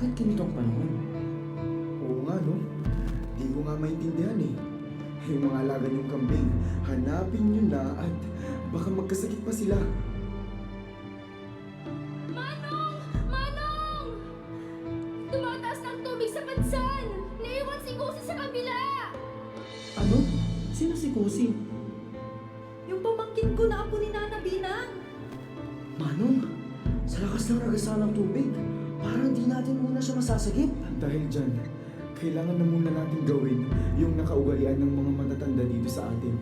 Bakit ganitong panahon? Oo nga, no? Di ko nga maintindihan eh. Yung mga alaga niyong kambing, hanapin niyo na at baka magkasakit pa sila. Manong! Manong! Tumataas ng tubig sa bansan! Naiwan si Kusi sa kabila! Ano? Sino si Kusi? Yung pamangkin ko na apo ni Nana Binang. Manong, sa lakas ng ragasa ng tubig, parang di natin muna siya masasagip. Dahil dyan, kailangan na muna natin gawin yung nakaugalian ng mga matatanda dito sa atin.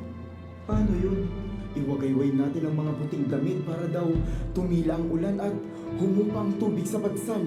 Paano yun? Iwagayway natin ang mga puting damit para daw tumila ang ulan at humupa ang tubig sa bagsan.